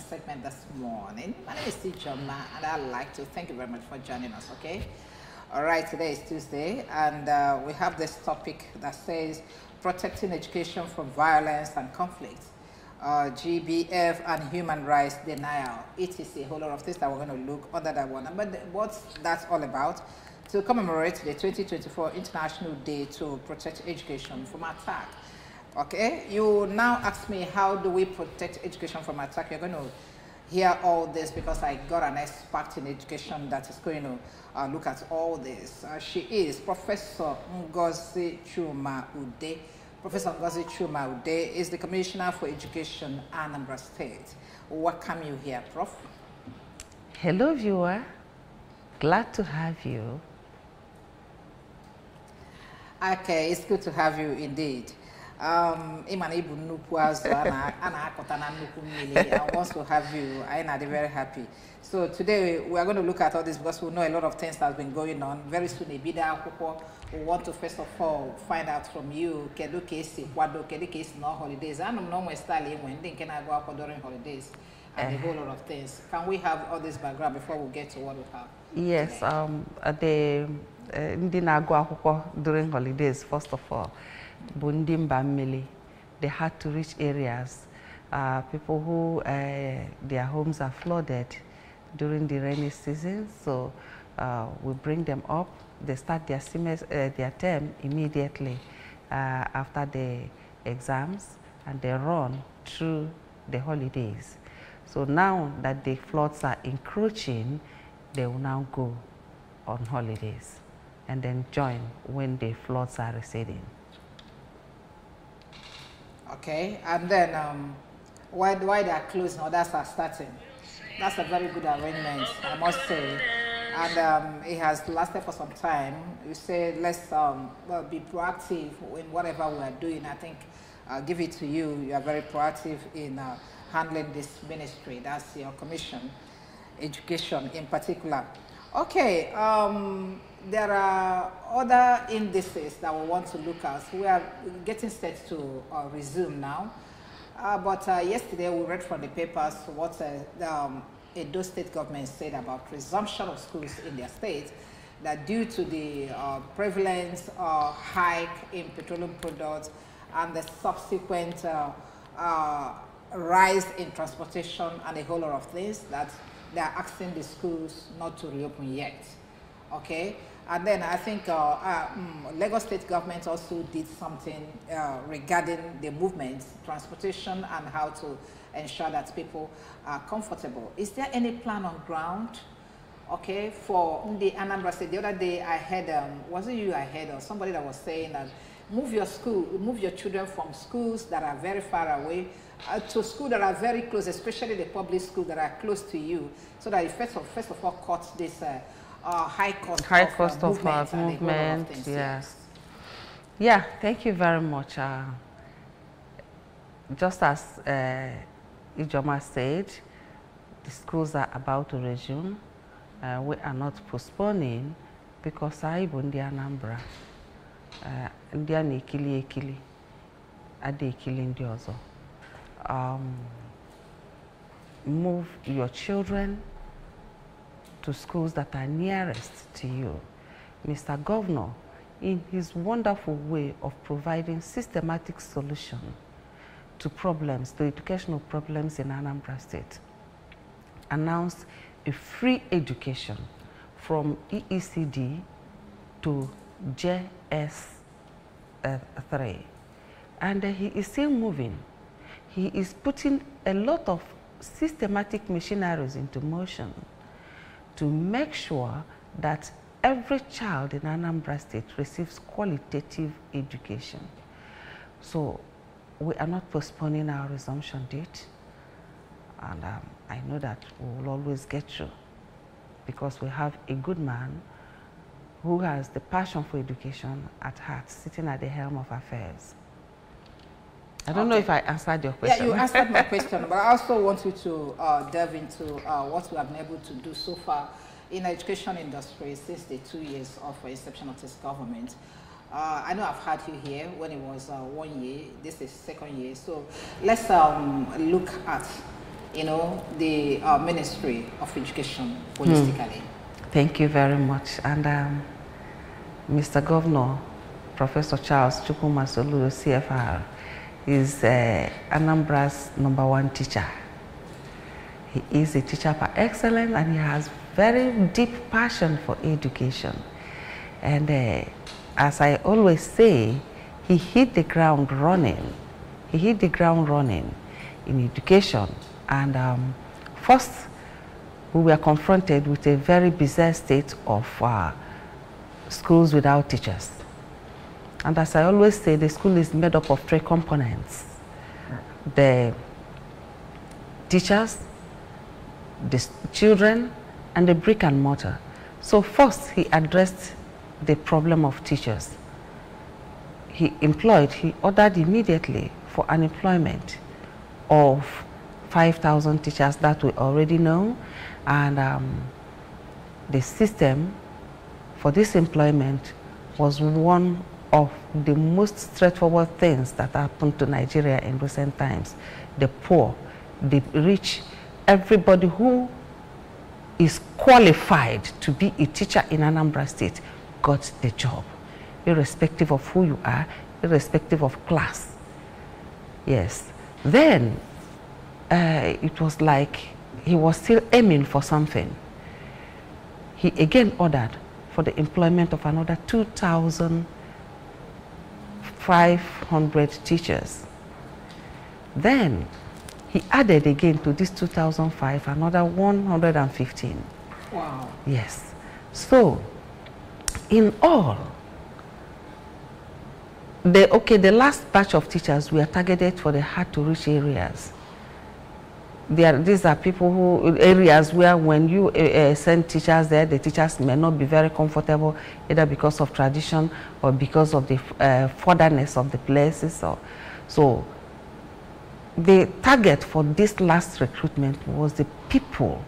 segment this morning. My name is Teacher Ma, and I'd like to thank you very much for joining us, okay? All right, today is Tuesday, and we have this topic that says protecting education from violence and conflict, GBF and human rights denial. It is a whole lot of things that we're going to look under that one. But what's that all about? To commemorate the 2024 International Day to Protect Education from Attack. Okay, you now ask me, how do we protect education from attack? You're going to hear all this because I got an expert in education that is going to look at all this. She is Professor Ngozi Chuma Ude. Professor Ngozi Chuma Ude is the Commissioner for Education, Anambra State. Welcome you here, Prof. Hello, viewer. Glad to have you. Okay, it's good to have you indeed. I want to have you. I'm very happy. So today we are going to look at all this because we know a lot of things that have been going on. Very soon, we want to first of all find out from you, kedu case no holidays. I don't know when can I go out during holidays and a whole lot of things. Can we have all this background before we get to what we have? Yes, during holidays, first of all, they had to reach areas, people who their homes are flooded during the rainy season. So we bring them up. They start their term immediately after the exams, and they run through the holidays. So now that the floods are encroaching, they will now go on holidays and then join when the floods are receding. Okay, and then why they are closing, others are starting. That's a very good arrangement, I must say. And it has lasted for some time. You say let's well, be proactive in whatever we are doing. I think I'll give it to you. You are very proactive in handling this ministry. That's your commission, education in particular. Okay, there are other indices that we want to look at. We are getting set to resume now. But yesterday we read from the papers what the Edo State government said about resumption of schools in their state, that due to the prevalence hike in petroleum products and the subsequent rise in transportation and a whole lot of things, that they are asking the schools not to reopen yet. Okay, and then I think Lagos State government also did something regarding the movement, transportation, and how to ensure that people are comfortable. Is there any plan on ground? Okay, for the Anambra State, the other day I heard, was it you I heard, or somebody that was saying that move your children from schools that are very far away to schools that are very close, especially the public schools that are close to you, so that you first of all cut this high cost of movement. Yes. Yeah, thank you very much. Just as Ijoma said, the schools are about to resume. We are not postponing because I in the Anambra. India ekili ade ekili ndi ozo. Move your children to schools that are nearest to you. Mr. Governor, in his wonderful way of providing systematic solution to problems, to educational problems in Anambra State, announced a free education from EECD to JS3. And he is still moving. He is putting a lot of systematic machineries into motion to make sure that every child in Anambra State receives qualitative education. So we are not postponing our resumption date, and I know that we will always get through because we have a good man who has the passion for education at heart, sitting at the helm of affairs. I don't know if I answered your question. Yeah, you answered my question, but I also want you to delve into what we have been able to do so far in the education industry since the 2 years of inception of this government. I know I've had you here when it was 1 year. This is 2nd year. So let's look at you know, the Ministry of Education holistically? Thank you very much. And Mr. Governor, Professor Charles Chukwumasolu, CFR, is Anambra's #1 teacher. He is a teacher par excellence, and he has very deep passion for education. And as I always say, he hit the ground running. He hit the ground running in education. And first, we were confronted with a very bizarre state of schools without teachers. And as I always say, the school is made up of 3 components: the teachers, the children, and the brick and mortar. So first, he addressed the problem of teachers. He ordered immediately for unemployment of 5,000 teachers that we already know, and the system for this employment was one of the most straightforward things that happened to Nigeria in recent times. The poor, the rich, everybody who is qualified to be a teacher in Anambra State got the job, irrespective of who you are, irrespective of class. Yes. Then it was like he was still aiming for something. He again ordered for the employment of another 2,500 teachers. Then he added again to this 2,005 another 115. Wow. Yes. So in all, the last batch of teachers were targeted for the hard-to-reach areas. These are people who, areas where when you send teachers there, the teachers may not be very comfortable, either because of tradition or because of the furtherness of the places. So the target for this last recruitment was the people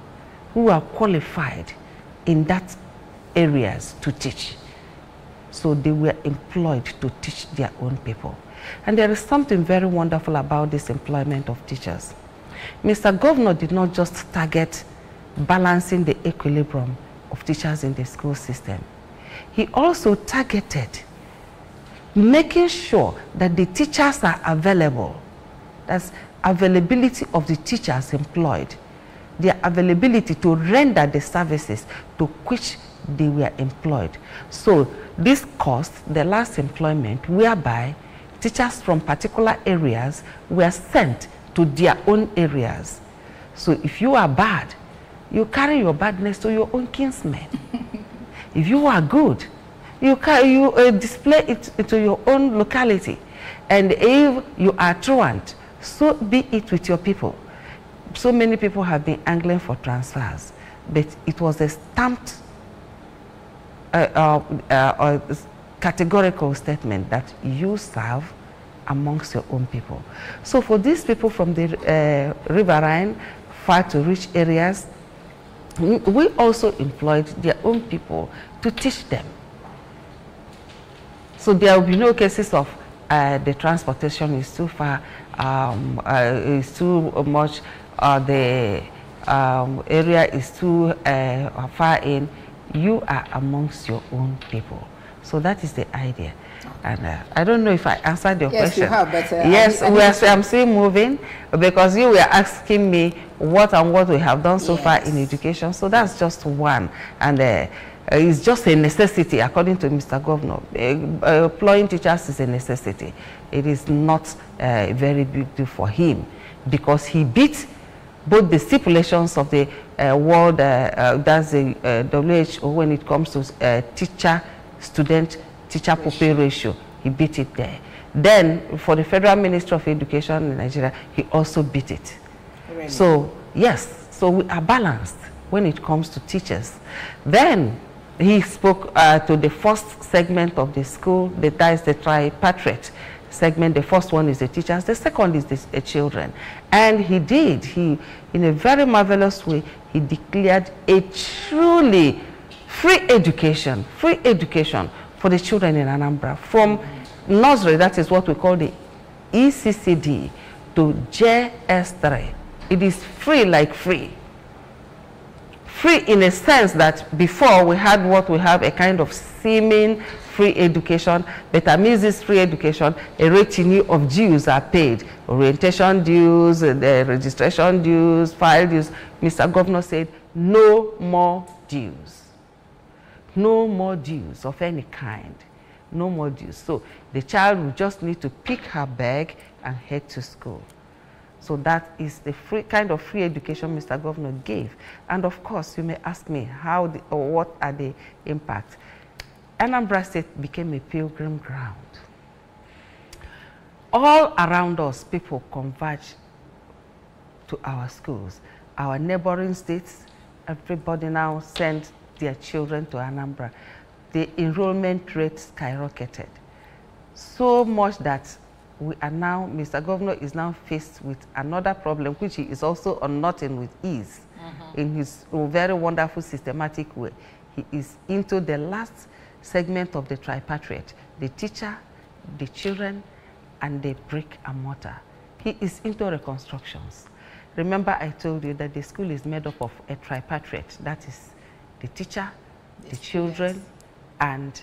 who are qualified in that areas to teach. So they were employed to teach their own people. And there is something very wonderful about this employment of teachers. Mr. Governor did not just target balancing the equilibrium of teachers in the school system. He also targeted making sure that the teachers are available. That's availability of the teachers employed, their availability to render the services to which they were employed. So this caused the last employment whereby teachers from particular areas were sent to their own areas. So if you are bad, you carry your badness to your own kinsmen. If you are good, you display it to your own locality. And if you are truant, so be it with your people. So many people have been angling for transfers, but it was a stamped categorical statement that you serve amongst your own people. So for these people from the riverine, far to rich areas, we also employed their own people to teach them. So there will be no cases of the transportation is too far, is too much, the area is too far in. You are amongst your own people. So that is the idea. And I don't know if I answered your question. Yes, you have, but... yes, I'm still moving, because you were asking me what we have done so far in education. So that's just one. And it's just a necessity, according to Mr. Governor. Employing teachers is a necessity. It is not a very big deal for him, because he beat both the stipulations of the world, that's the WHO, when it comes to teacher-student teacher-pupil ratio. He beat it there. Then, for the Federal Ministry of Education in Nigeria, he also beat it. Really? So, yes, so we are balanced when it comes to teachers. Then, he spoke to the first segment of the school, that is the tripartite segment. The first one is the teachers, the second is the children. And he did, in a very marvelous way, he declared a truly free education for the children in Anambra, from nursery, that is what we call the ECCD, to JS3. It is free like free. Free in a sense that before we had what we have, a kind of seeming free education, but amidst this free education, a retinue of dues are paid. Orientation dues, the registration dues, file dues. Mr. Governor said, no more dues. No more dues of any kind. No more dues. So the child will just need to pick her bag and head to school. So that is the kind of free education Mr. Governor gave. And of course, you may ask me, or what are the impacts? Anambra State became a pilgrim ground. All around us, people converge to our schools. Our neighboring states, everybody now sends their children to Anambra. The enrollment rate skyrocketed. So much that we are now, Mr. Governor is now faced with another problem, which he is also unknotting with ease in his very wonderful systematic way. He is into the last segment of the tripartite, the teacher, the children, and the brick and mortar. He is into reconstructions. Remember, I told you that the school is made up of a tripartite. That is the teacher, the children, and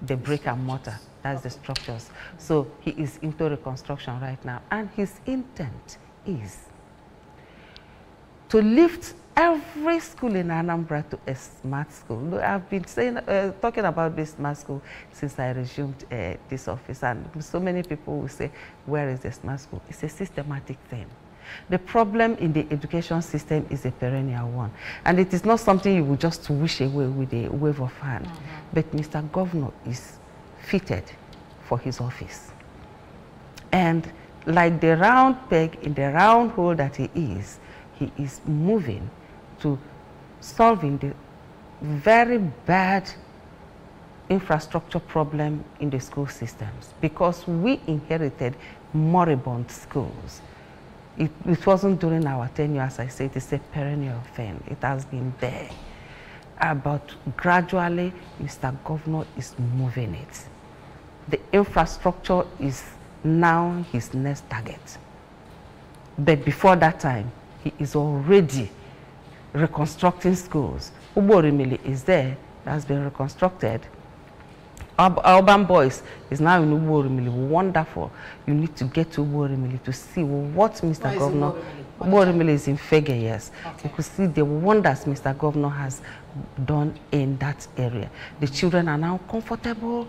the brick and mortar. That's the structures. So he is into reconstruction right now. And his intent is to lift every school in Anambra to a smart school. I've been saying, talking about this smart school since I resumed this office, and so many people will say, where is the smart school? It's a systematic thing. The problem in the education system is a perennial one, and it is not something you will just wish away with a wave of hand. But Mr. Governor is fitted for his office. And like the round peg in the round hole that he is moving to solving the very bad infrastructure problem in the school systems, because we inherited moribund schools. It wasn't during our tenure, as I said, it's a perennial thing. It has been there. But gradually, Mr. Governor is moving it. The infrastructure is now his next target. But before that time, he is already reconstructing schools. Uborimili is there, that has been reconstructed. Urban Boys is now in Uborimili. Wonderful. You need to get to Uborimili to see what Mr. Governor... Uborimili is in Fege, yes. Okay. You could see the wonders Mr. Governor has done in that area. The children are now comfortable,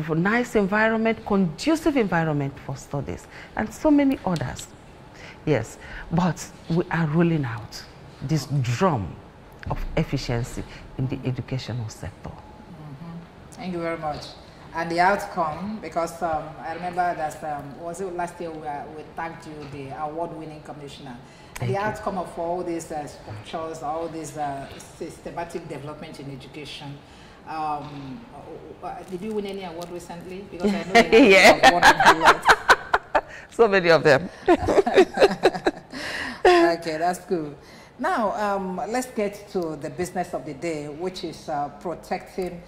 nice environment, conducive environment for studies, and so many others. Yes, but we are rolling out this drum of efficiency in the educational sector. Thank you very much. And the outcome, because I remember that, was it last year we tagged you the award-winning commissioner. The outcome of all these structures, all these systematic development in education, did you win any award recently? Because I know you have so many of them. Okay, that's good. Now, let's get to the business of the day, which is protecting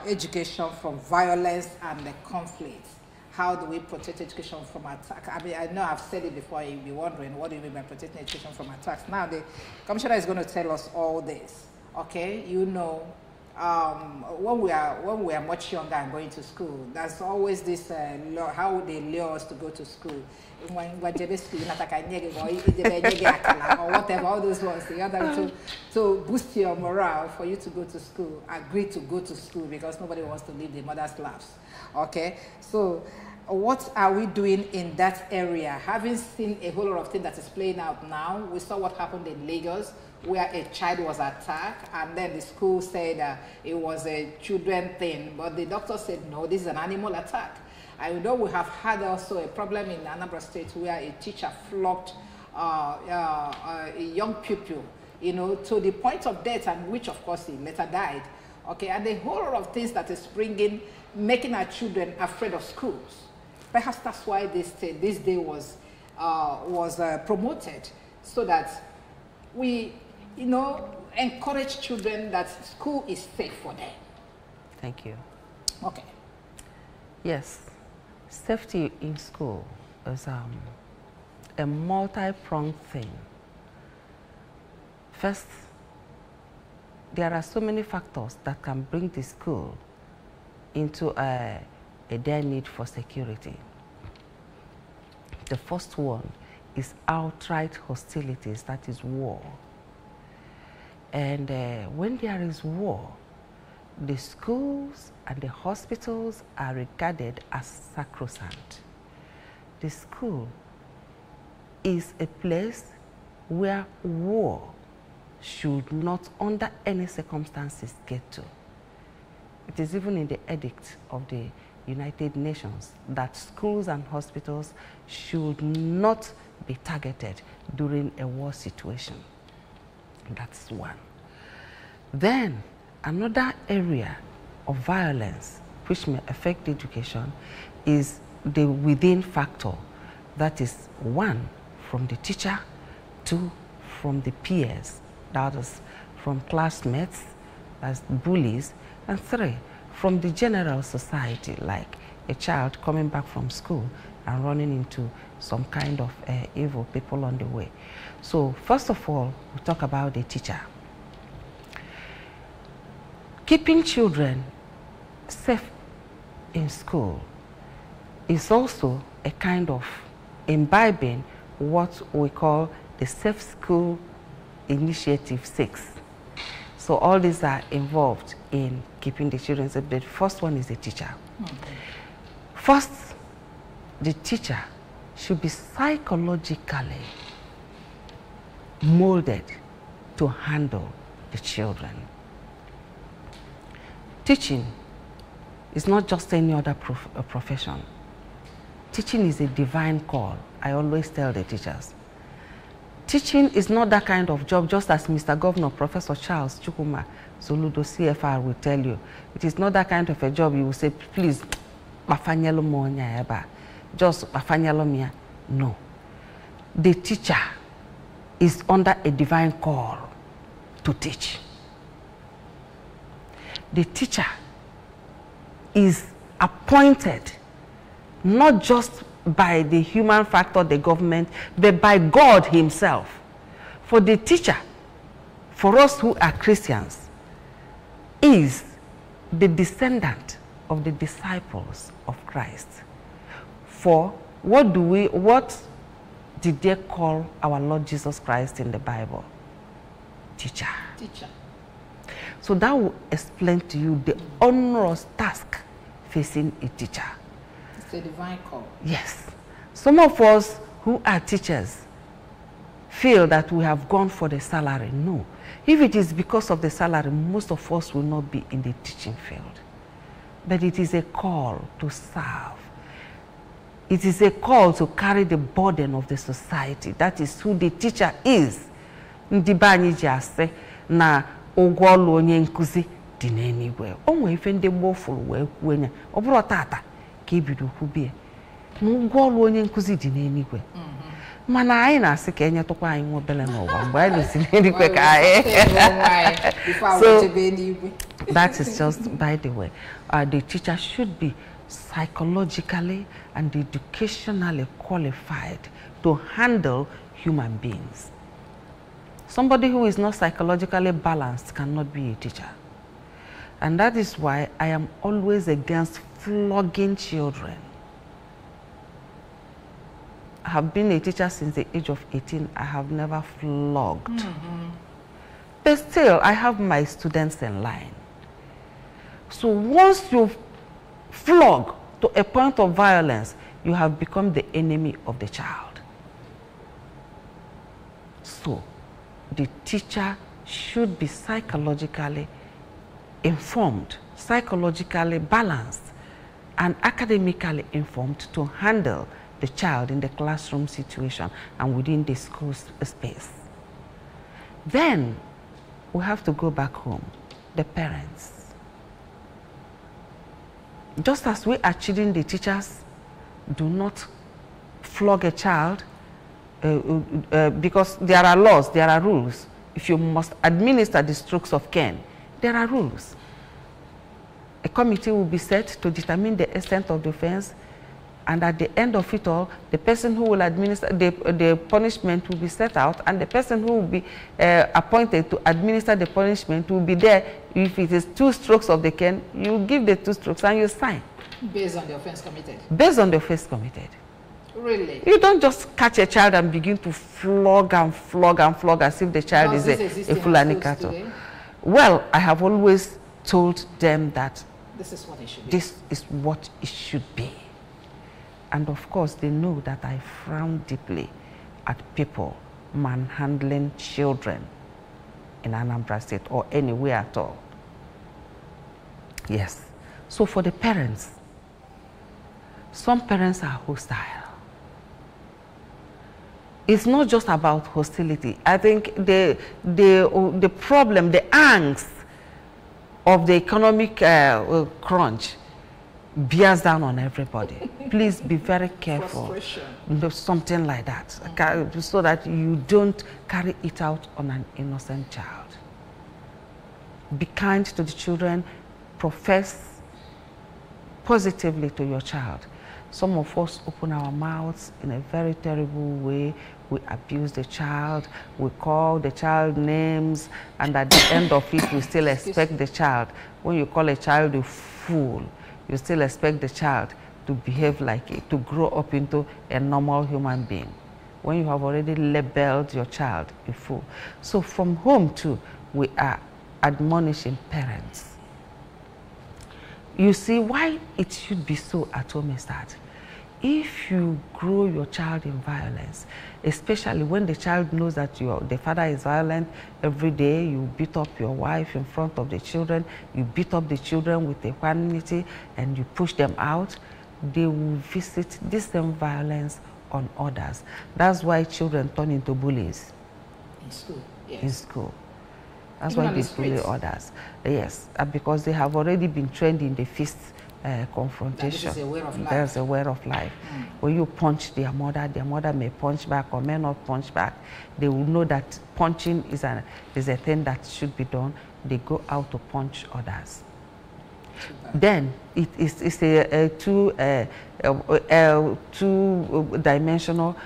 education from violence and the conflict. How do we protect education from attack? I mean, I know I've said it before, you'll be wondering, what do you mean by protecting education from attacks? Now, the commissioner is going to tell us all this, okay? You know, when we are much younger and going to school, there's always this, how they lure us to go to school. Or whatever, all those ones, the other to boost your morale for you to go to school, agree to go to school because nobody wants to leave the mother's laps. Okay, so what are we doing in that area? Having seen a whole lot of things that is playing out now, we saw what happened in Lagos, where a child was attacked, and then the school said it was a children thing, but the doctor said, no, this is an animal attack. I know we have had also a problem in Anambra State where a teacher flogged a young pupil, you know, to the point of death, and which of course he later died. Okay, and the whole lot of things that is making our children afraid of schools. Perhaps that's why this day was promoted, so that we, you know, encourage children that school is safe for them. Thank you. Okay. Yes, safety in school is a multi-pronged thing. First, there are so many factors that can bring the school into a dire need for security. The first one is outright hostilities, that is war. And when there is war, the schools and the hospitals are regarded as sacrosanct. The school is a place where war should not, under any circumstances, get to. It is even in the edict of the United Nations that schools and hospitals should not be targeted during a war situation. That's one. Then, another area of violence which may affect education is the within factor. That is, 1, from the teacher, 2, from the peers, that is, from classmates, as bullies, and 3, from the general society, like a child coming back from school and running into some kind of evil people on the way. So, first of all, we talk about the teacher. Keeping children safe in school is also a kind of imbibing what we call the Safe School Initiative 6. So all these are involved in keeping the children safe. The first one is the teacher. First, the teacher should be psychologically molded to handle the children. Teaching is not just any other profession. Teaching is a divine call. I always tell the teachers. Teaching is not that kind of job, just as Mr. Governor, Professor Charles Chukwuma Soludo, CFR, will tell you. It is not that kind of a job you will say, please, just no. The teacher is under a divine call to teach. The teacher is appointed not just by the human factor, the government, but by God himself. For the teacher, for us who are Christians, is the descendant of the disciples of Christ. For what did they call our Lord Jesus Christ in the Bible? Teacher. Teacher. So that will explain to you the onerous task facing a teacher. It's a divine call. Yes. Some of us who are teachers feel that we have gone for the salary. No. If it is because of the salary, most of us will not be in the teaching field. But it is a call to serve. It is a call to carry the burden of the society. That is who the teacher is. Ndibani jase na ogwolo onye nkuzi di n'enigwe. Onwe ife ndị gbofuru wee kwuenya. Oburo tata ka ebido kwubie. Ogwolo onye nkuzi di n'enigwe. Mana anyị na-asị ka enye tụkwa anyị nwa obele n'ụwa mgbe anyị si n'enigwe ka anyị. So that is just by the way. The teacher should be psychologically and educationally qualified to handle human beings. Somebody who is not psychologically balanced cannot be a teacher. And that is why I am always against flogging children. I have been a teacher since the age of 18. I have never flogged. But still, I have my students in line. So once you flog to a point of violence, you have become the enemy of the child. So the teacher should be psychologically informed, psychologically balanced, and academically informed to handle the child in the classroom situation and within the school space. Then we have to go back home, the parents. Just as we are chiding the teachers, do not flog a child because there are laws, there are rules. If you must administer the strokes of cane, there are rules. A committee will be set to determine the extent of the offense, And at the end of it all, the person who will administer the punishment will be set out, and the person who will be appointed to administer the punishment will be there. If it is 2 strokes of the cane, you give the 2 strokes and you sign. Based on the offense committed? Based on the offense committed. Really? You don't just catch a child and begin to flog and flog and flog as if the child is a Fulani cattle. Well, I have always told them that this is what it should be. This is what it should be. And of course, they know that I frown deeply at people manhandling children in Anambra State or anywhere at all. Yes. So for the parents, some parents are hostile. It's not just about hostility. I think the problem, the angst of the economic crunch bears down on everybody. Please be very careful. Something like that, so that you don't carry it out on an innocent child. Be kind to the children. Profess positively to your child. Some of us open our mouths in a very terrible way. We abuse the child, we call the child names, and at the end of it, we still expect the child. When you call a child a fool, you still expect the child to behave like it, to grow up into a normal human being, when you have already labeled your child a fool. So from home too, we are admonishing parents. You see why it should be so at home is that if you grow your child in violence, especially when the child knows that the father is violent every day, you beat up your wife in front of the children, you beat up the children with equanimity, and you push them out, they will visit this same violence on others. That's why children turn into bullies. In school, yes. In school. That's why they bully others. Yes, because they have already been trained in the fist confrontation. That is a way of life. There's a way of life. When you punch their mother may punch back or may not punch back. They will know that punching is a thing that should be done. They go out to punch others. Then it's a two-dimensional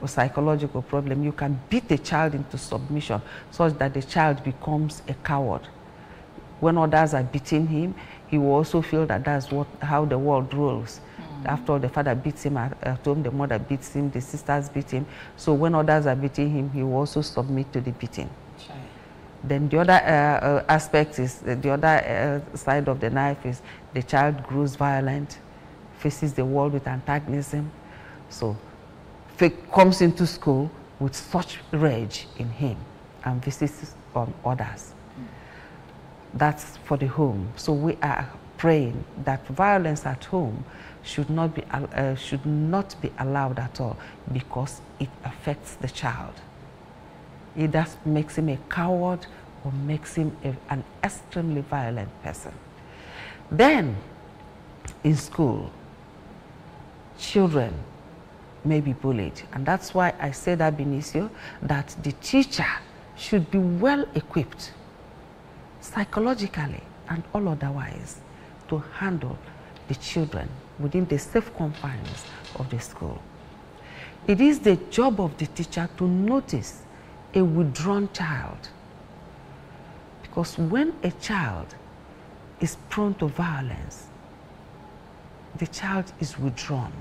psychological problem. You can beat a child into submission such that the child becomes a coward. When others are beating him, he will also feel that that's how the world rolls. After all, the father beats him at home, the mother beats him, the sisters beat him. So when others are beating him, he will also submit to the beating. Sure. Then the other aspect is, the other side of the knife is the child grows violent, faces the world with antagonism. So comes into school with such rage in him and visits on others. That's for the home. So we are praying that violence at home should not be allowed at all, because it affects the child. Either makes him a coward or makes him an extremely violent person. Then, in school, children may be bullied. And that's why I said, ab initio, that the teacher should be well equipped psychologically and all otherwise to handle the children within the safe confines of the school. It is the job of the teacher to notice a withdrawn child, because when a child is prone to violence, the child is withdrawn.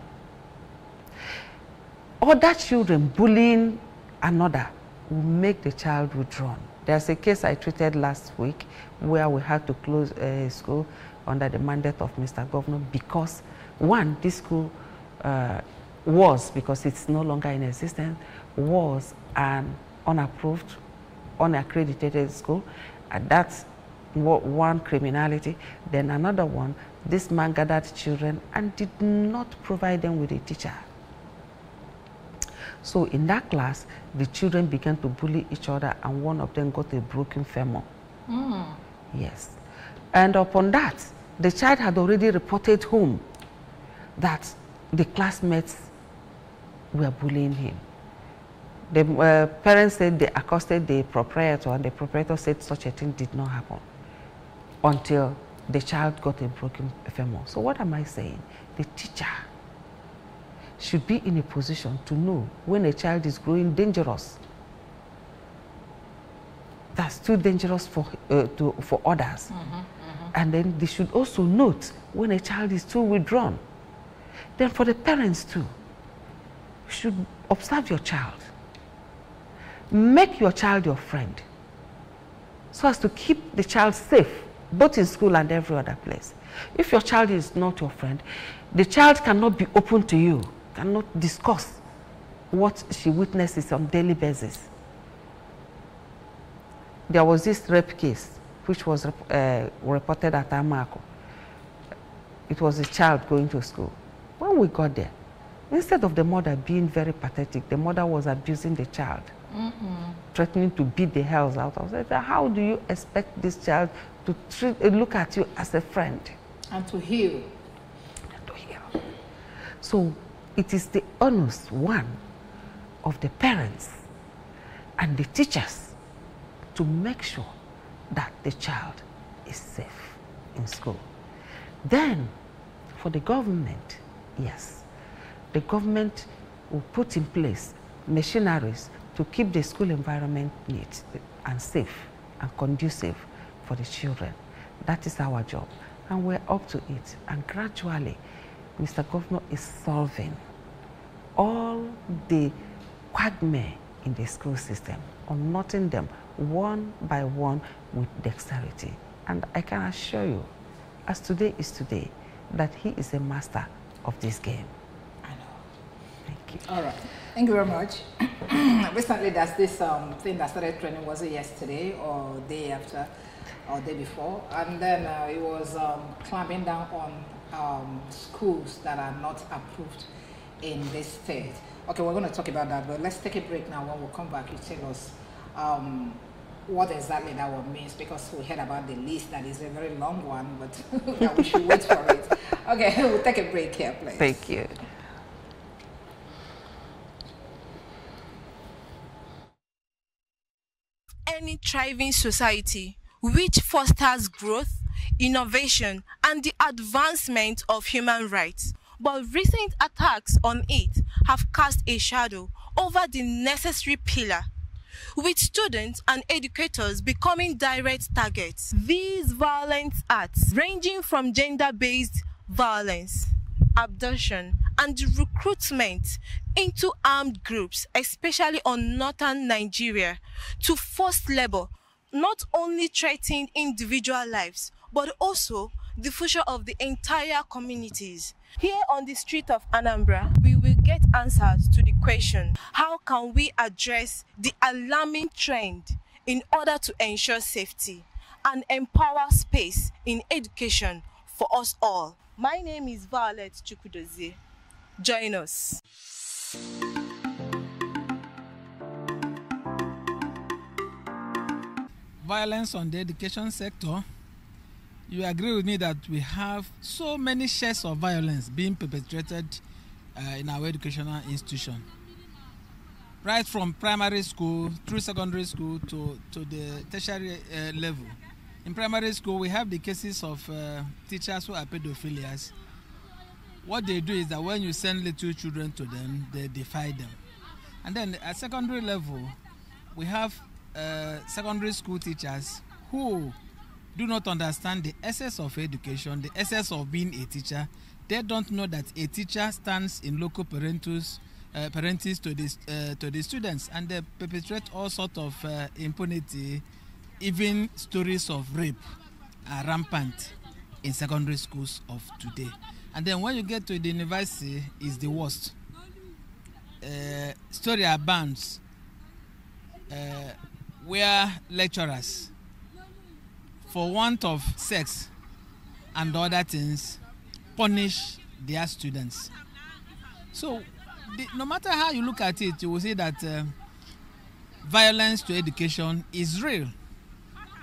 Other children bullying another will make the child withdrawn. There's a case I treated last week where we had to close a school under the mandate of Mr. Governor because, one, this school because it's no longer in existence, was an unapproved, unaccredited school. And that's one criminality. Then another one, this man gathered children and did not provide them with a teacher. So in that class, the children began to bully each other, and one of them got a broken femur. Yes. And upon that, the child had already reported home that the classmates were bullying him. The parents said they accosted the proprietor, and the proprietor said such a thing did not happen until the child got a broken femur. So what am I saying? The teacher should be in a position to know when a child is growing dangerous. That's too dangerous for others. And then they should also note when a child is too withdrawn. Then for the parents too, you should observe your child. Make your child your friend so as to keep the child safe, both in school and every other place. If your child is not your friend, the child cannot be open to you, cannot discuss what she witnesses on a daily basis. There was this rape case which was reported at Amako. It was a child going to school. When we got there, instead of the mother being very pathetic, the mother was abusing the child, threatening to beat the hells out of it. How do you expect this child to look at you as a friend? And to heal. And to heal. So it is the onus, one, of the parents and the teachers to make sure that the child is safe in school. Then, for the government, yes, the government will put in place machineries to keep the school environment neat and safe and conducive for the children. That is our job, and we're up to it. And gradually, Mr. Governor is solving all the quagmire in the school system, unknotting them one by one with dexterity. And I can assure you, as today is today, that he is a master of this game. I know. Thank you. All right. Thank you very much. Recently, there's this thing that started trending, was it yesterday or day after or day before? And then it was clamping down on schools that are not approved in this state. Okay, we're going to talk about that, but let's take a break now. When we come back, you tell us what exactly that one means, because we heard about the list that is a very long one, but that we should wait for it. Okay, we'll take a break here, please. Thank you. Any thriving society which fosters growth, innovation, and the advancement of human rights, but recent attacks on it have cast a shadow over the necessary pillar, with students and educators becoming direct targets. These violent acts, ranging from gender-based violence, abduction, and recruitment into armed groups, especially on northern Nigeria, to forced labor, not only threaten individual lives, but also the future of the entire communities. Here on the street of Anambra, we will get answers to the question, how can we address the alarming trend in order to ensure safety and empower space in education for us all? My name is Violet Chukwudozie. Join us. Violence on the education sector. You agree with me that we have so many shares of violence being perpetrated in our educational institution. Right from primary school, through secondary school to the tertiary level. In primary school, we have the cases of teachers who are pedophilias. What they do is that when you send little children to them, they defy them. And then at secondary level, we have secondary school teachers who do not understand the essence of education, the essence of being a teacher. They don't know that a teacher stands in loco parentis to the students, and they perpetrate all sorts of impunity. Even stories of rape are rampant in secondary schools of today. And then when you get to the university, it's the worst. Story abounds where lecturers, for want of sex and other things, punish their students. So no matter how you look at it, you will see that violence to education is real,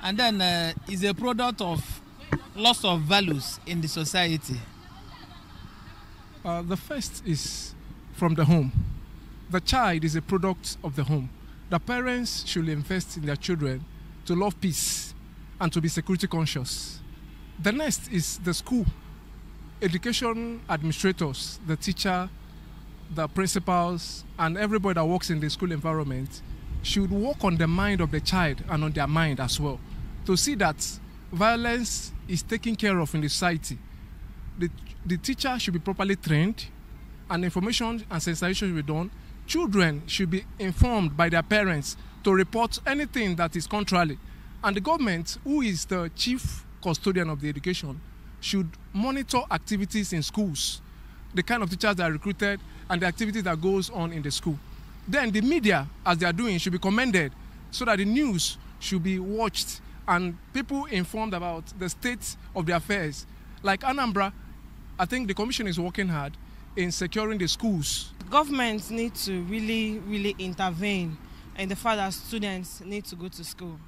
and then is a product of loss of values in the society. The first is from the home. The child is a product of the home. The parents should invest in their children to love peace and to be security conscious. The next is the school. Education administrators, the teacher, the principals and everybody that works in the school environment should work on the mind of the child and on their mind as well, to see that violence is taken care of in the society. The teacher should be properly trained, and information and sensitization should be done. Children should be informed by their parents to report anything that is contrary. And the government, who is the chief custodian of the education, should monitor activities in schools, the kind of teachers that are recruited and the activities that goes on in the school. Then the media, as they are doing, should be commended, so that the news should be watched and people informed about the state of the affairs. Like Anambra, I think the commission is working hard in securing the schools. Governments need to really intervene in the fact that students need to go to school.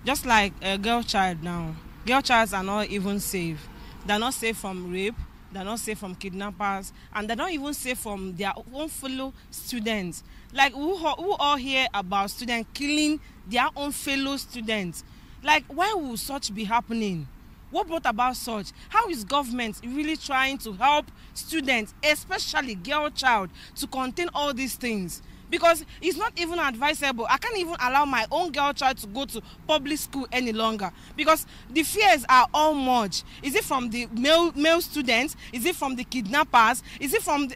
Just like a girl child now. Girl childs are not even safe. They're not safe from rape, they're not safe from kidnappers, and they're not even safe from their own fellow students. Like, who all hear about students killing their own fellow students? Like, why would such be happening? What brought about such? How is government really trying to help students, especially girl child, to contain all these things? Because it's not even advisable. I can't even allow my own girl child to go to public school any longer, because the fears are all much. Is it from the male students? Is it from the kidnappers? Is it from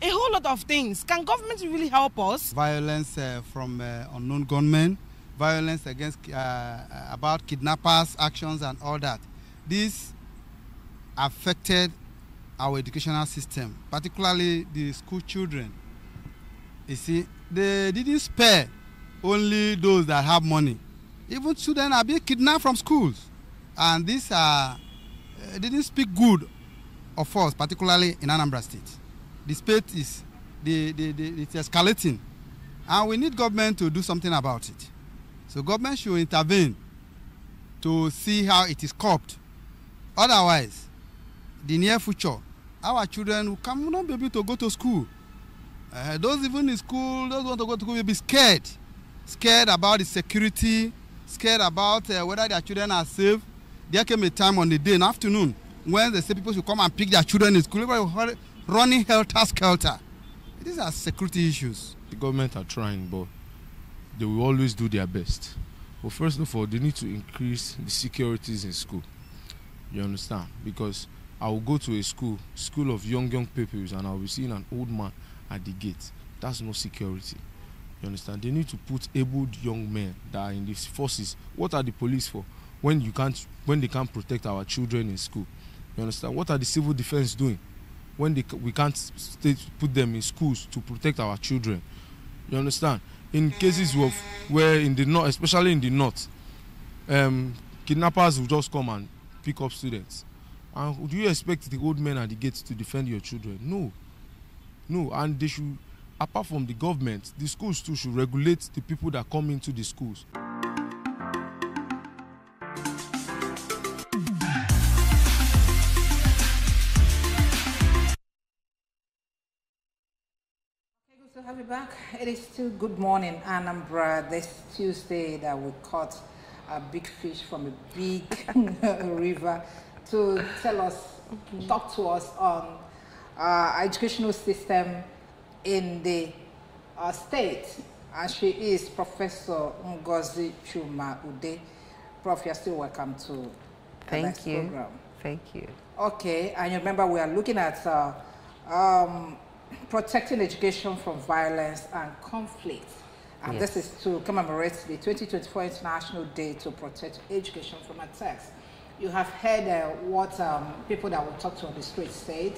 a whole lot of things? Can government really help us? Violence from unknown gunmen, violence against about kidnappers, actions and all that. This affected our educational system, particularly the school children. You see, they didn't spare only those that have money. Even children are being kidnapped from schools. And these didn't speak good of us, particularly in Anambra State. The state is it's escalating. And we need government to do something about it. So government should intervene to see how it is curbed. Otherwise, the near future, our children will not be able to go to school. Those even in school, those who want to go to school will be scared. Scared about the security, scared about whether their children are safe. There came a time on the day in the afternoon when they say people should come and pick their children in school. Everybody running helter-skelter. These are security issues. The government are trying, but they will always do their best. But first of all, they need to increase the securities in school. You understand? Because I will go to a school of young people, and I will be seeing an old man at the gate. That's no security. You understand? They need to put able young men that are in these forces. What are the police for when they can't protect our children in school? You understand? What are the civil defense doing when we can't put them in schools to protect our children? You understand? In cases where in the north, especially in the north, kidnappers will just come and pick up students. And do you expect the old men at the gates to defend your children? No, and they should, apart from the government, the schools too should regulate the people that come into the schools. Good to have you back. It is still Good Morning Anambra. This Tuesday that we caught a big fish from a big river to talk to us on educational system in the state. And she is Professor Ngozi Chuma Ude. Prof, you're still welcome to the program. Thank you. Okay, and you remember we are looking at protecting education from violence and conflict. And yes. This is to commemorate the 2024 International Day to Protect Education from Attacks. You have heard what people that we talked to on the street said.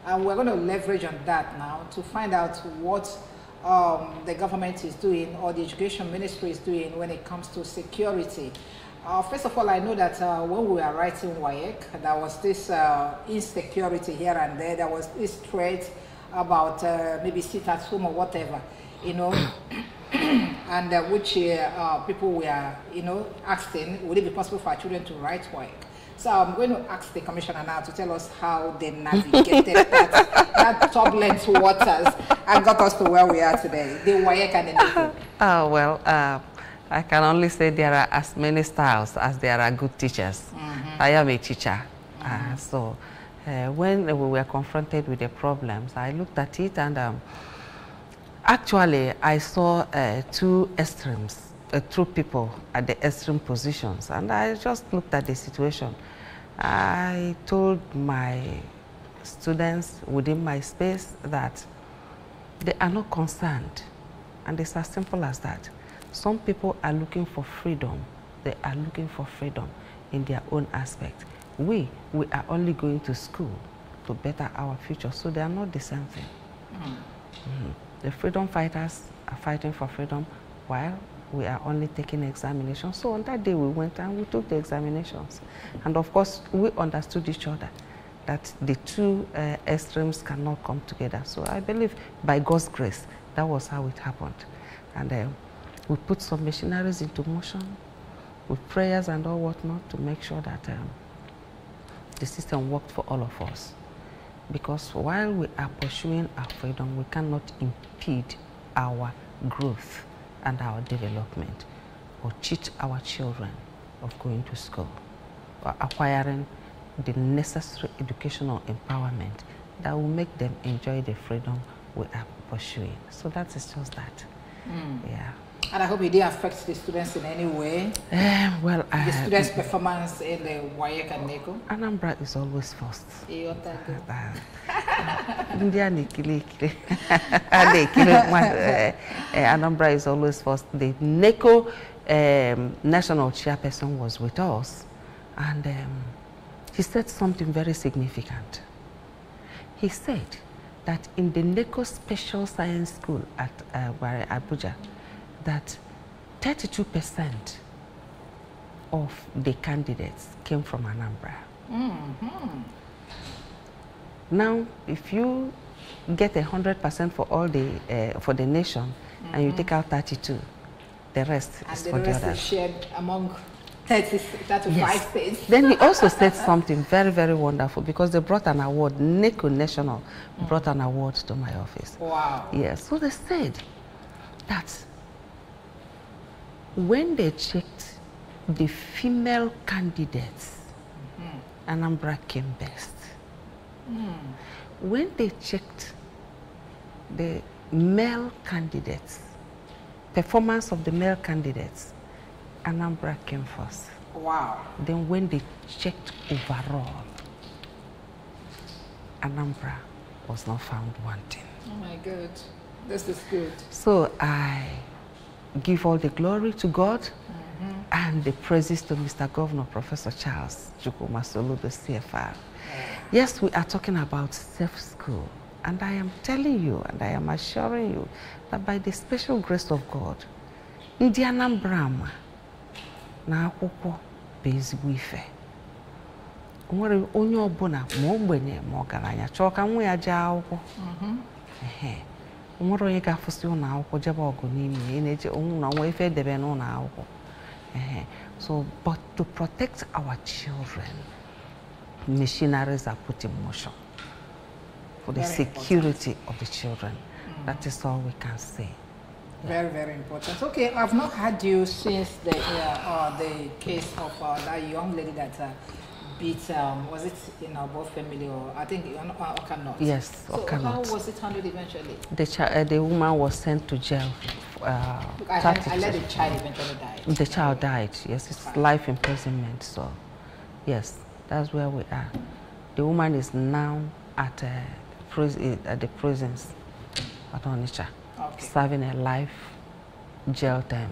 And we're going to leverage on that now to find out what the government is doing or the education ministry is doing when it comes to security. First of all, I know that when we were writing WAEC, there was this insecurity here and there. There was this threat about maybe sit at home or whatever, you know, and which people were, you know, asking, would it be possible for our children to write WAEC? So I'm going to ask the commissioner now to tell us how they navigated that turbulent waters and got us to where we are today, the WAEC and the NICU. Oh, well, I can only say there are as many styles as there are good teachers. Mm-hmm. I am a teacher. Mm-hmm. So when we were confronted with the problems, I looked at it and Actually, I saw two extremes, two people at the extreme positions, and I just looked at the situation. I told my students within my space that they are not concerned, and it's as simple as that. Some people are looking for freedom. They are looking for freedom in their own aspect. We are only going to school to better our future, so they are not the same thing. The freedom fighters are fighting for freedom while we are only taking examinations. So on that day we went and we took the examinations. And of course we understood each other, that the two extremes cannot come together. So I believe by God's grace, that was how it happened. And we put some machineries into motion with prayers and all whatnot to make sure that the system worked for all of us. Because while we are pursuing our freedom, we cannot impede our growth and our development or cheat our children of going to school or acquiring the necessary educational empowerment that will make them enjoy the freedom we are pursuing. So that is just that. Yeah. And I hope it didn't affect the students in any way. Well, the students' performance in the WAEC and NECO. Anambra is always first. Anambra is always first. The NECO national chairperson was with us, and he said something very significant. He said that in the NECO Special Science School at Abuja, that 32% of the candidates came from Anambra. Now, if you get 100% for all the for the nation, and you take out 32, the rest is for the others. And the rest is shared among 35 states. Then he also said something very, very wonderful, because they brought an award. NECO National brought an award to my office. Wow. Yes. So they said that when they checked the female candidates, Anambra came best. When they checked the male candidates, performance of the male candidates, Anambra came first. Wow. Then when they checked overall, Anambra was not found wanting. Oh my God, this is good. So I give all the glory to God and the praises to Mr. Governor, Professor Charles Chukwumasolu, the CFR. Yes, we are talking about safe school, and I am telling you and I am assuring you that by the special grace of God, ndị Anambra na akwụkwọ bụ ezigbo ife. Nwere onye ọbụla ma ogbenye ma ọgaranya chọọ ka nwa ya jee akwụkwọ. Nwere onye ga-afụsị ụlọ akwụkwọ jebe ọgụ n'ime na-eje na nwa ife edebe n'ụlọ akwụkwọ. So, but to protect our children, machineries are put in motion for the security of the children. That is all we can say. Very, very important. Okay, I've not had you since the case of that young lady that beat, was it in our both family, or I think Okanot? Yes, so Okanot. How was it handled eventually? The woman was sent to jail. I let the child eventually die. The child died, yes, it's life imprisonment. So, yes, that's where we are. The woman is now at the prisons at Onitsha, serving a life jail term.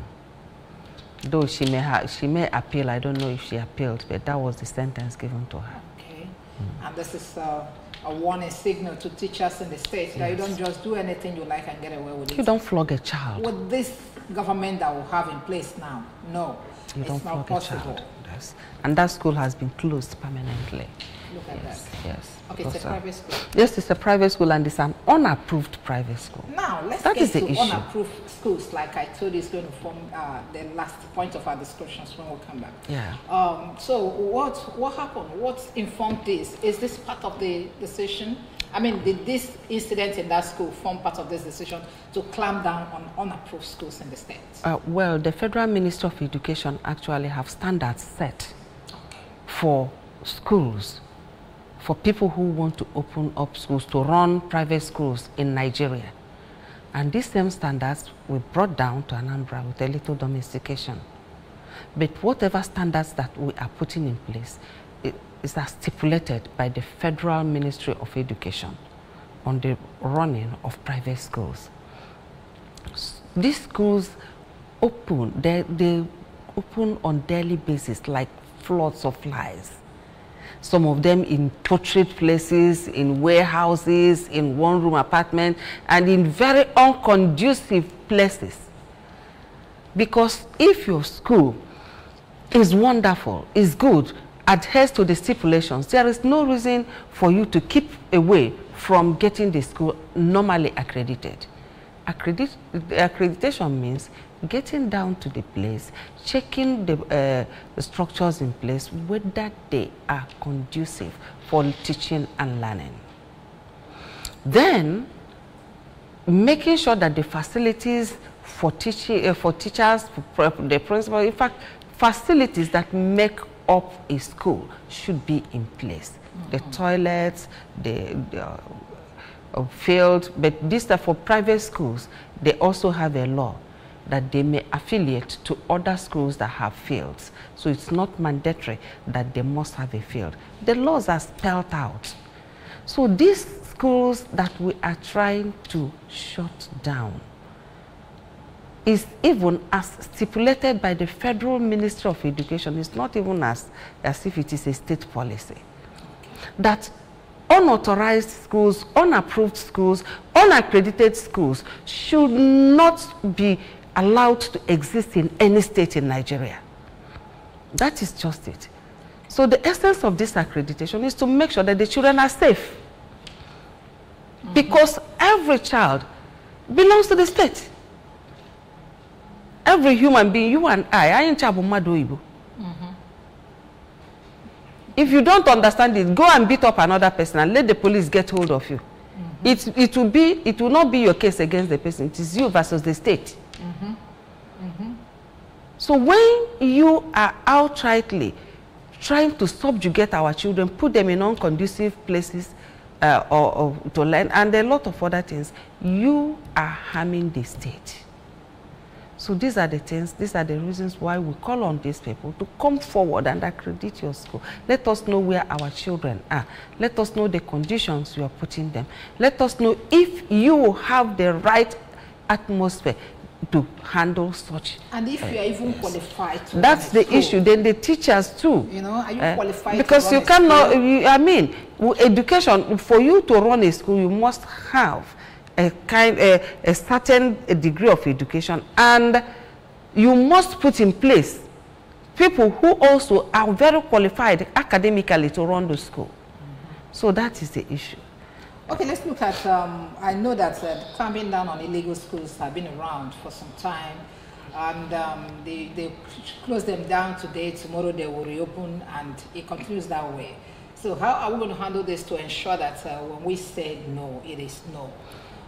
Though she may appeal, I don't know if she appealed, but that was the sentence given to her. Okay, and this is a warning signal to teachers in the state that you don't just do anything you like and get away with it. You don't flog a child. With this government that we have in place now, no, it's not possible. Yes. And that school has been closed permanently. Look at that. Yes. Okay, it's a private school. Yes, it's a private school, and it's an unapproved private school. Now, let's get to unapproved schools. Like I told you, it's going to form the last point of our discussions when we come back. Yeah. So what happened? What informed this? Is this part of the decision? I mean, did this incident in that school form part of this decision to clamp down on unapproved schools in the state? Well, the Federal Ministry of Education actually have standards set for schools, for people who want to open up schools, to run private schools in Nigeria. And these same standards we brought down to Anambra with a little domestication. But whatever standards that we are putting in place is stipulated by the Federal Ministry of Education on the running of private schools. These schools open, they open on daily basis like floods of flies. Some of them in portrait places, in warehouses, in one-room apartments, and in very unconducive places. Because if your school is wonderful, is good, adheres to the stipulations, there is no reason for you to keep away from getting the school normally accredited. Accreditation means getting down to the place, checking the structures in place, whether they are conducive for teaching and learning. Then, making sure that the facilities for teaching, for teachers, for the principal, in fact, facilities that make up a school should be in place. The toilets, the field, but these are for private schools. They also have a law that they may affiliate to other schools that have fields. So it's not mandatory that they must have a field. The laws are spelled out. So these schools that we are trying to shut down is even as stipulated by the Federal Ministry of Education. It's not even as if it is a state policy. That unauthorized schools, unapproved schools, unaccredited schools should not be allowed to exist in any state in Nigeria. That is just it. So the essence of this accreditation is to make sure that the children are safe. Because every child belongs to the state. Every human being, you and I ain't Ibu. If you don't understand it, go and beat up another person and let the police get hold of you. It will not be your case against the person. It is you versus the state. So when you are outrightly trying to subjugate our children, put them in unconducive places or to learn, and a lot of other things, you are harming the state. So these are the things, these are the reasons why we call on these people to come forward and accredit your school. Let us know where our children are. Let us know the conditions you are putting them. Let us know if you have the right atmosphere to handle such. And if you are even qualified to that's the school, issue. Then the teachers too. You know, are you qualified because to you run cannot, a school? Education, for you to run a school, you must have a certain degree of education, and you must put in place people who also are very qualified academically to run the school. So that is the issue. Okay, let's look at, I know that clamping down on illegal schools have been around for some time, and they close them down today, tomorrow they will reopen, and it continues that way. So how are we going to handle this to ensure that when we say no, it is no?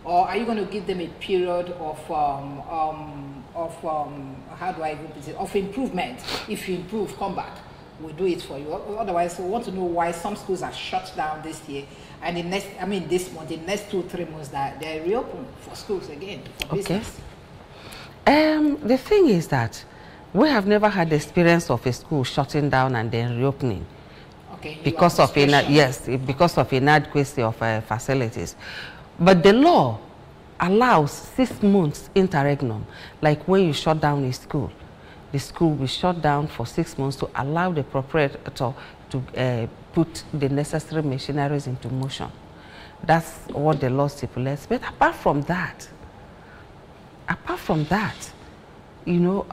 Or are you going to give them a period of how do I even put it, of improvement? If you improve, come back. We'll do it for you. Otherwise, we want to know why some schools are shut down this year, and the next, this month, the next 2-3 months that they reopen for schools again, for business. The thing is that we have never had the experience of a school shutting down and then reopening. Okay. Because of because of inadequacy of facilities. But the law allows 6 months interregnum, like when you shut down a school. The school will shut down for 6 months to allow the proprietor to put the necessary machineries into motion. That's what the law stipulates. But apart from that, you know,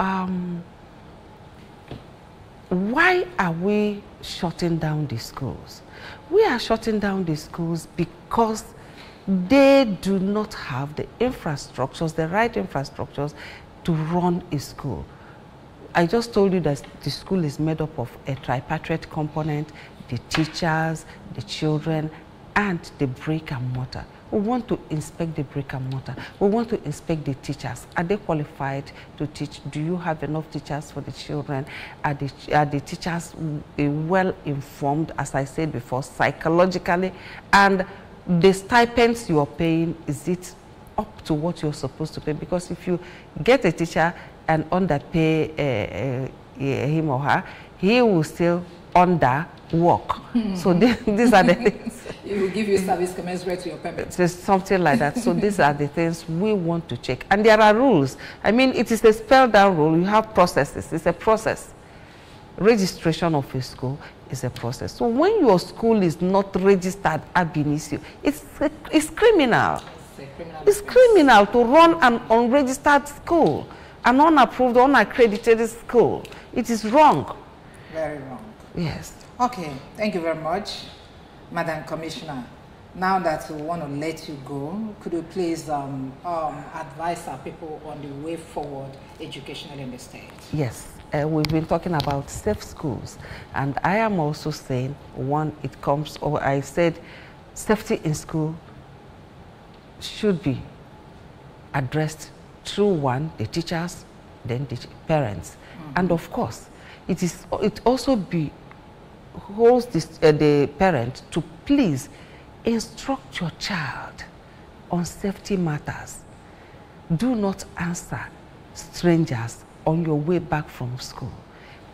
why are we shutting down the schools? We are shutting down the schools because they do not have the infrastructures, the right infrastructures to run a school. I just told you that the school is made up of a tripartite component, the teachers, the children, and the brick and mortar. We want to inspect the brick and mortar. We want to inspect the teachers. Are they qualified to teach? Do you have enough teachers for the children? Are the teachers well informed, as I said before, psychologically? And the stipends you are paying, is it up to what you're supposed to pay. Because if you get a teacher and underpay him or her, he will still underwork. So these are the things. He will give you service commensurate to your payment. It's something like that. So these are the things we want to check. And there are rules. I mean, it is a spelled down rule. You have processes. It's a process. Registration of a school is a process. So when your school is not registered ab initio, it's criminal. It's criminal to run an unregistered school, an unapproved, unaccredited school. It is wrong. Very wrong. Yes. Okay, thank you very much, Madam Commissioner. Now that we want to let you go, could you please advise our people on the way forward educationally in the state? Yes. We've been talking about safe schools, and I am also saying, I said safety in school should be addressed through the teachers, then the parents. And of course, it also holds the parent to please instruct your child on safety matters. Do not answer strangers on your way back from school.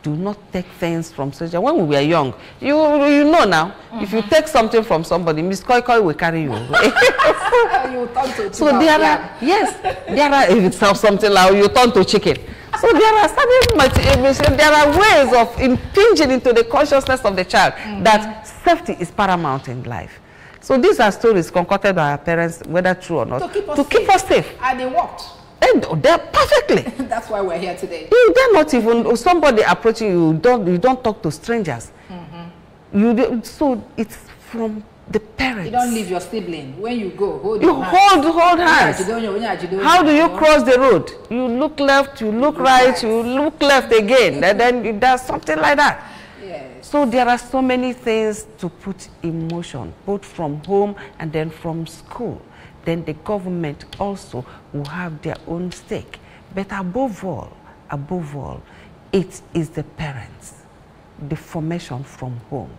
Do not take things from strangers. When we were young, you know now, if you take something from somebody, Miss Koi Koi will carry you. So there are, yes, if it sells something like you turn to chicken. So there are ways of impinging into the consciousness of the child that safety is paramount in life. So these are stories concocted by our parents, whether true or not, to keep us safe. And they worked. They're perfectly. That's why we're here today. They're not even somebody approaching you. You don't talk to strangers. So it's from the parents. You don't leave your sibling when you go. Hold hands. How do you cross the road? You look left, you look right, you look left again, and then there's something like that. Yes. So there are so many things to put in motion, both from home and then from school. Then the government also will have their own stake. But above all, it is the parents, the formation from home.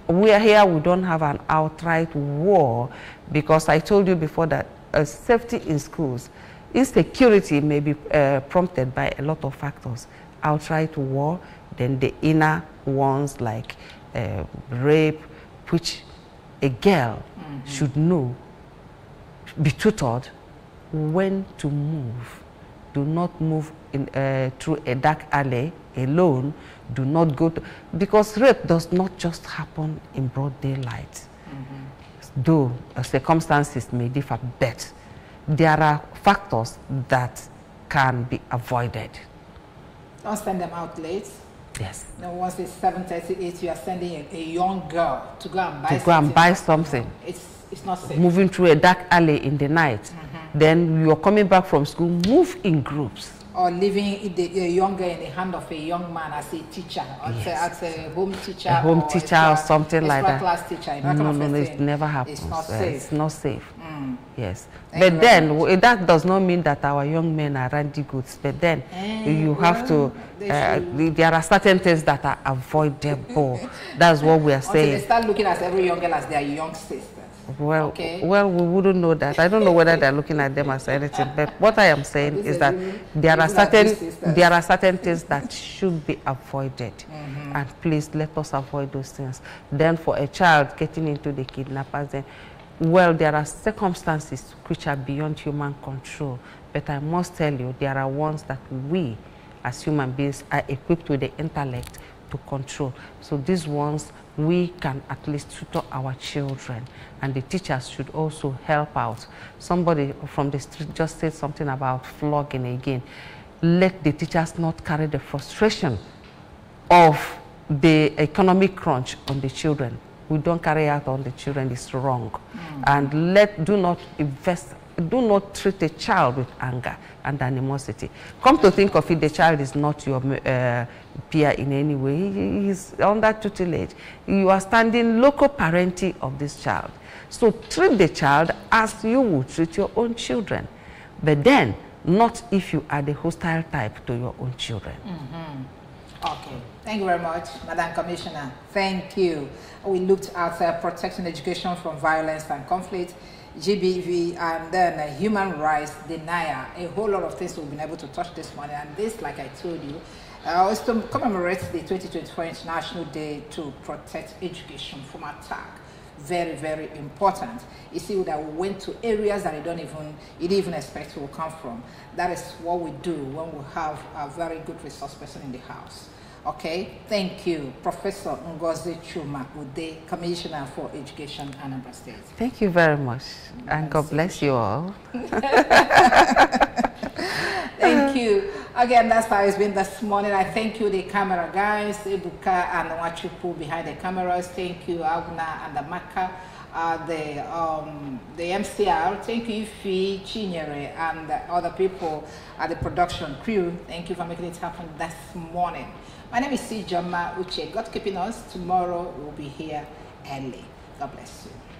We are here, we don't have an outright war, because I told you before that safety in schools, insecurity may be prompted by a lot of factors. Outright war, then the inner ones like rape, which a girl should know, be tutored when to move. Do not move through a dark alley alone. Do not go to, because rape does not just happen in broad daylight. Though circumstances may differ, but there are factors that can be avoided. Don't send them out late. Yes. Now, once it's 7:38, you are sending a young girl to go and buy something. It's not safe. Moving through a dark alley in the night. Then you're coming back from school, move in groups. Or leaving a young girl in the hand of a young man as a teacher, as a home teacher. A home teacher or something like that. Class teacher. No, it never happens. It's not safe. It's not safe. Yes. But then, that does not mean that our young men are randy goods. But then, you have to, there are certain things that are avoidable. That's what we are saying. Until they start looking at every young girl as their young sister. Well, we wouldn't know that. I don't know whether they're looking at them as anything. But what I am saying is that there are certain things that should be avoided. And please let us avoid those things. Then for a child getting into the kidnappers, then, well, there are circumstances which are beyond human control. But I must tell you, there are ones that we, as human beings, are equipped with the intellect to control. So these ones, we can at least tutor our children, and the teachers should also help out. Somebody from the street just said something about flogging again. Let the teachers not carry the frustration of the economic crunch on the children. We don't carry out on the children, it's wrong. And do not treat a child with anger and animosity. Come to think of it, the child is not your peer in any way. He is under tutelage. You are standing loco parenti of this child. So treat the child as you would treat your own children. But then, not if you are the hostile type to your own children. Okay. Thank you very much, Madam Commissioner. Thank you. We looked at protecting education from violence and conflict. GBV, and then human rights denier. A whole lot of things we've been able to touch this morning. And this, like I told you, is to commemorate the 2024 International Day to protect education from attack. Very, very important. You see that we went to areas that you didn't even expect will come from. That is what we do when we have a very good resource person in the house. Okay, thank you, Professor Ngozi Chuma Ude, Commissioner for Education, Anambra State. Thank you very much, and God bless you all. Thank you. Again, that's how it's been this morning. I thank you, the camera guys, Ibuka and Wachupu behind the cameras. Thank you, Agna and Amaka, the MCR. Thank you, Ifi, Chinyere, and the other people at the production crew. Thank you for making it happen this morning. My name is C. Jama Uche. God keeping us. Tomorrow we'll be here early. God bless you.